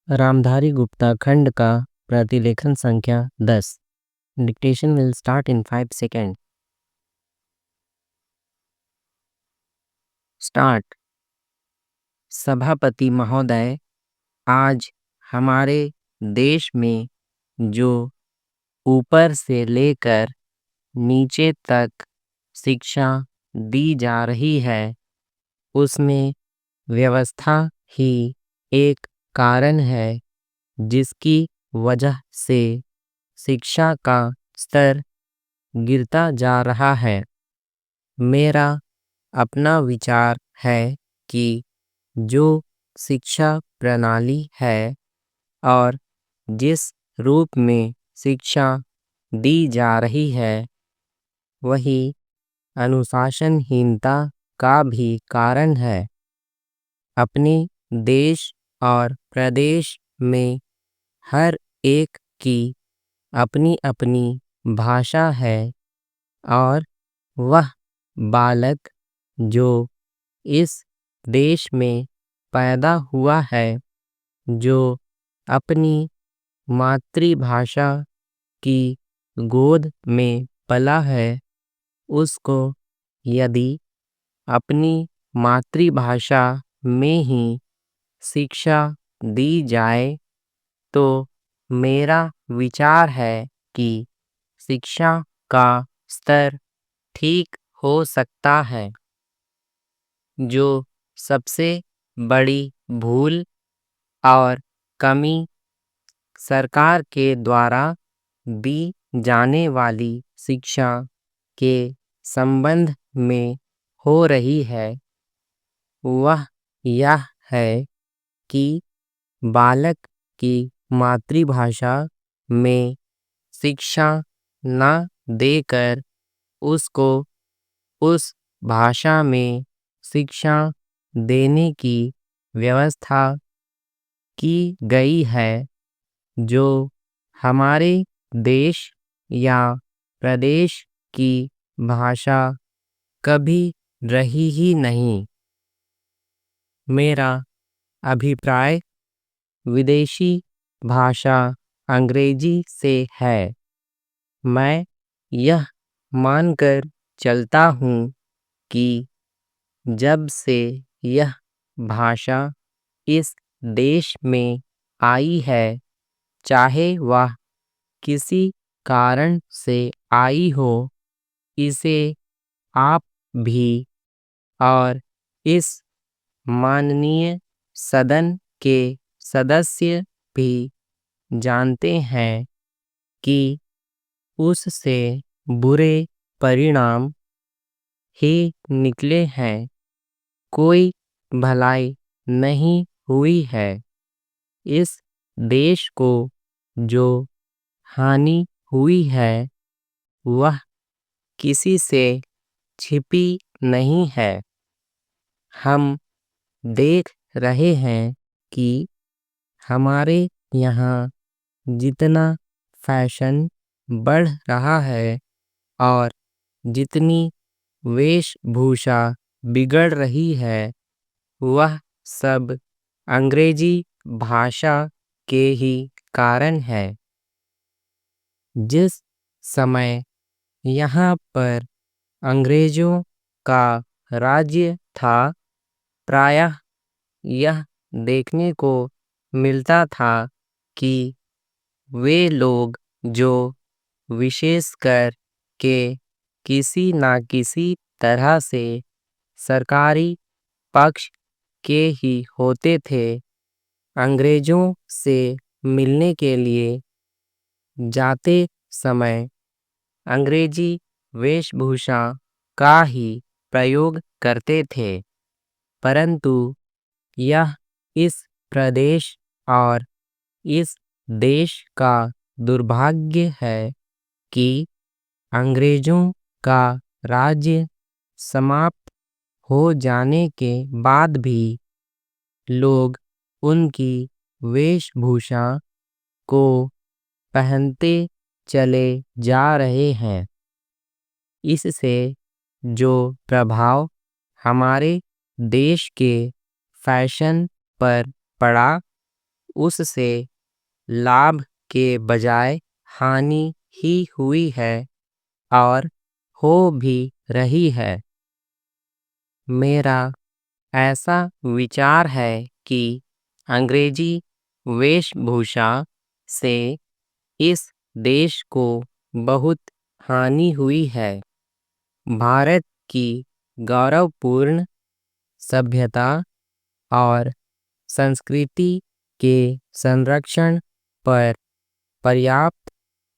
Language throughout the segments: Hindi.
रामधारी गुप्ता खंड का प्रतिलेखन संख्या 10। Dictation will start in 5 second. Start. सभापति महोदय, आज हमारे देश में जो ऊपर से लेकर नीचे तक शिक्षा दी जा रही है, उसमें व्यवस्था ही एक कारण है जिसकी वजह से शिक्षा का स्तर गिरता जा रहा है। मेरा अपना विचार है कि जो शिक्षा प्रणाली है और जिस रूप में शिक्षा दी जा रही है, वही अनुशासनहीनता का भी कारण है। अपने देश और प्रदेश में हर एक की अपनी अपनी भाषा है और वह बालक जो इस देश में पैदा हुआ है, जो अपनी मातृभाषा की गोद में पला है, उसको यदि अपनी मातृभाषा में ही शिक्षा दी जाए तो मेरा विचार है कि शिक्षा का स्तर ठीक हो सकता है। जो सबसे बड़ी भूल और कमी सरकार के द्वारा दी जाने वाली शिक्षा के संबंध में हो रही है, वह यह है कि बालक की मातृभाषा में शिक्षा न देकर उसको उस भाषा में शिक्षा देने की व्यवस्था की गई है, जो हमारे देश या प्रदेश की भाषा कभी रही ही नहीं। मेरा अभिप्राय विदेशी भाषा अंग्रेजी से है। मैं यह मानकर चलता हूँ कि जब से यह भाषा इस देश में आई है, चाहे वह किसी कारण से आई हो, इसे आप भी और इस माननीय सदन के सदस्य भी जानते हैं कि उससे बुरे परिणाम ही निकले हैं। कोई भलाई नहीं हुई है। इस देश को जो हानि हुई है, वह किसी से छिपी नहीं है। हम देख रहे हैं कि हमारे यहाँ जितना फैशन बढ़ रहा है और जितनी वेशभूषा बिगड़ रही है, वह सब अंग्रेजी भाषा के ही कारण है। जिस समय यहाँ पर अंग्रेजों का राज्य था, प्रायः यह देखने को मिलता था कि वे लोग जो विशेषकर के किसी न किसी तरह से सरकारी पक्ष के ही होते थे, अंग्रेजों से मिलने के लिए जाते समय अंग्रेजी वेशभूषा का ही प्रयोग करते थे। परंतु यह इस प्रदेश और इस देश का दुर्भाग्य है कि अंग्रेजों का राज्य समाप्त हो जाने के बाद भी लोग उनकी वेशभूषा को पहनते चले जा रहे हैं। इससे जो प्रभाव हमारे देश के फैशन पर पड़ा, उससे लाभ के बजाय हानि ही हुई है और हो भी रही है। मेरा ऐसा विचार है कि अंग्रेजी वेशभूषा से इस देश को बहुत हानि हुई है। भारत की गौरवपूर्ण सभ्यता और संस्कृति के संरक्षण पर पर्याप्त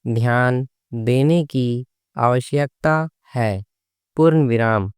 ध्यान देने की आवश्यकता है। पूर्ण विराम।